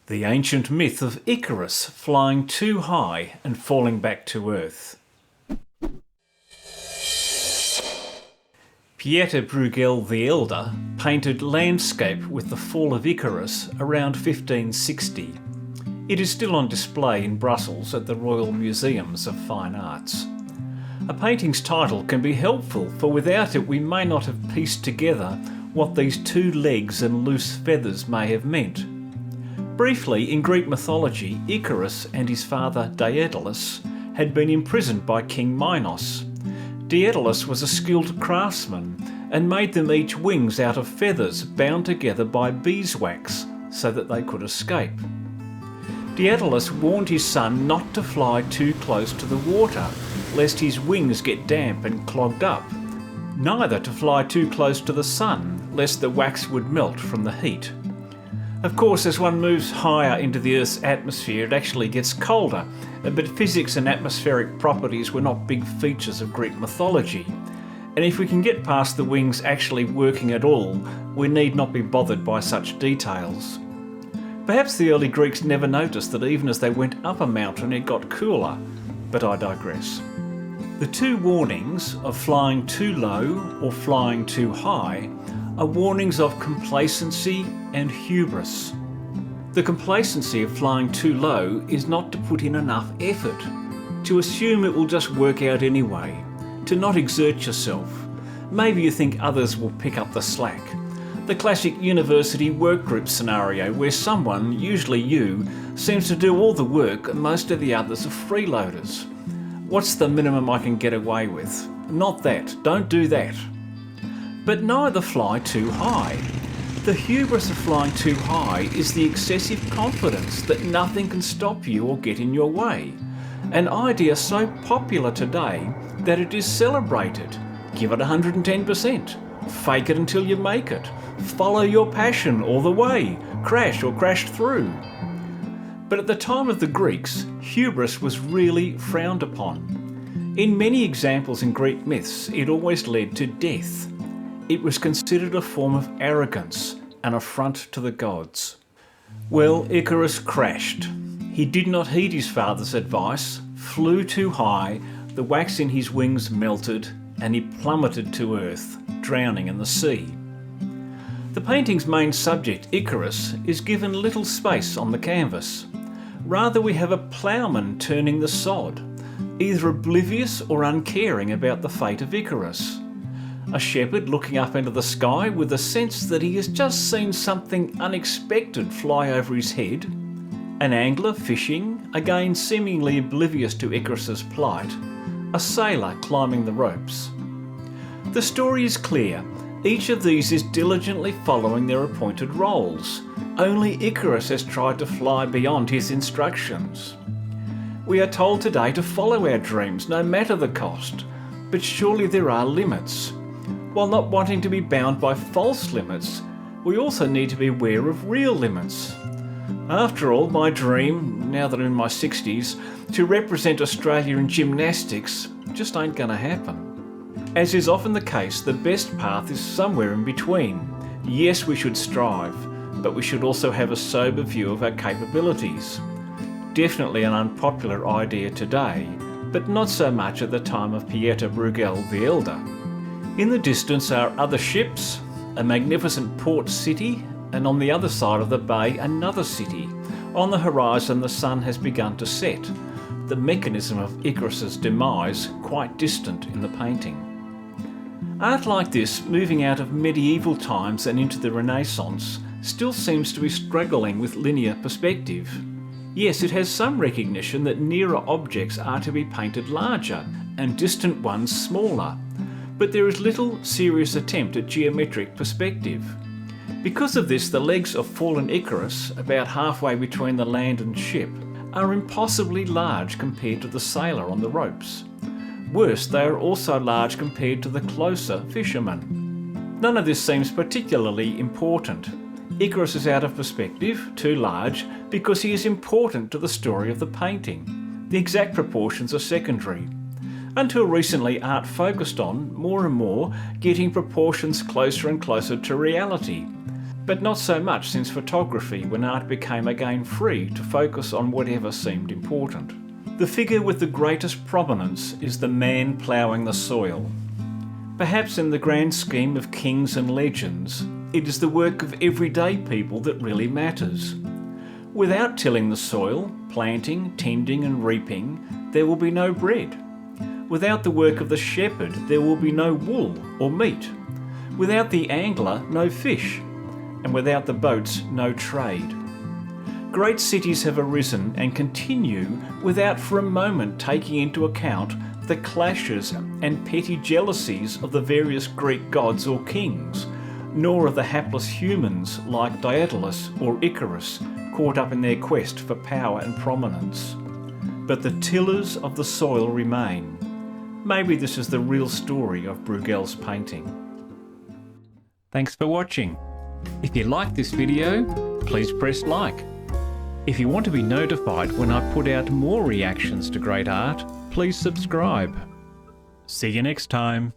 The ancient myth of Icarus flying too high and falling back to Earth. Pieter Bruegel the Elder painted landscape with the fall of Icarus around 1560. It is still on display in Brussels at the Royal Museums of Fine Arts. A painting's title can be helpful, for without it we may not have pieced together what these two legs and loose feathers may have meant. Briefly, in Greek mythology, Icarus and his father Daedalus had been imprisoned by King Minos. Daedalus was a skilled craftsman and made them each wings out of feathers bound together by beeswax so that they could escape. Daedalus warned his son not to fly too close to the water, lest his wings get damp and clogged up. Neither to fly too close to the sun, lest the wax would melt from the heat. Of course, as one moves higher into the Earth's atmosphere, it actually gets colder, but physics and atmospheric properties were not big features of Greek mythology. And if we can get past the wings actually working at all, we need not be bothered by such details. Perhaps the early Greeks never noticed that even as they went up a mountain it got cooler, but I digress. The two warnings of flying too low or flying too high are warnings of complacency and hubris. The complacency of flying too low is not to put in enough effort, to assume it will just work out anyway, to not exert yourself. Maybe you think others will pick up the slack. The classic university workgroup scenario where someone, usually you, seems to do all the work and most of the others are freeloaders. What's the minimum I can get away with? Not that. Don't do that. But neither fly too high. The hubris of flying too high is the excessive confidence that nothing can stop you or get in your way. An idea so popular today that it is celebrated. Give it 110%. Fake it until you make it. Follow your passion all the way. Crash or crash through. But at the time of the Greeks, hubris was really frowned upon. In many examples in Greek myths, it always led to death. It was considered a form of arrogance, an affront to the gods. Well, Icarus crashed. He did not heed his father's advice, flew too high, the wax in his wings melted, and he plummeted to earth, drowning in the sea. The painting's main subject, Icarus, is given little space on the canvas. Rather, we have a ploughman turning the sod, either oblivious or uncaring about the fate of Icarus. A shepherd looking up into the sky with a sense that he has just seen something unexpected fly over his head. An angler fishing, again seemingly oblivious to Icarus's plight. A sailor climbing the ropes. The story is clear. Each of these is diligently following their appointed roles. Only Icarus has tried to fly beyond his instructions. We are told today to follow our dreams no matter the cost, but surely there are limits. While not wanting to be bound by false limits, we also need to be aware of real limits. After all, my dream, now that I'm in my 60s, to represent Australia in gymnastics just ain't gonna happen. As is often the case, the best path is somewhere in between. Yes, we should strive, but we should also have a sober view of our capabilities. Definitely an unpopular idea today, but not so much at the time of Pieter Bruegel the Elder. In the distance are other ships, a magnificent port city, and on the other side of the bay another city. On the horizon the sun has begun to set, the mechanism of Icarus's demise quite distant in the painting. Art like this, moving out of medieval times and into the Renaissance, still seems to be struggling with linear perspective. Yes, it has some recognition that nearer objects are to be painted larger and distant ones smaller, but there is little serious attempt at geometric perspective. Because of this, the legs of fallen Icarus, about halfway between the land and ship, are impossibly large compared to the sailor on the ropes. Worse, they are also large compared to the closer fisherman. None of this seems particularly important. Icarus is out of perspective, too large, because he is important to the story of the painting. The exact proportions are secondary. Until recently, art focused on, more and more, getting proportions closer and closer to reality. but not so much since photography, when art became again free to focus on whatever seemed important. The figure with the greatest prominence is the man ploughing the soil. Perhaps in the grand scheme of kings and legends, it is the work of everyday people that really matters. Without tilling the soil, planting, tending and reaping, there will be no bread. Without the work of the shepherd, there will be no wool or meat. Without the angler, no fish. And without the boats, no trade. Great cities have arisen and continue without for a moment taking into account the clashes and petty jealousies of the various Greek gods or kings, nor of the hapless humans like Daedalus or Icarus, caught up in their quest for power and prominence. But the tillers of the soil remain. Maybe this is the real story of Bruegel's painting. Thanks for watching. If you like this video, please press like. If you want to be notified when I put out more reactions to great art, please subscribe. See you next time.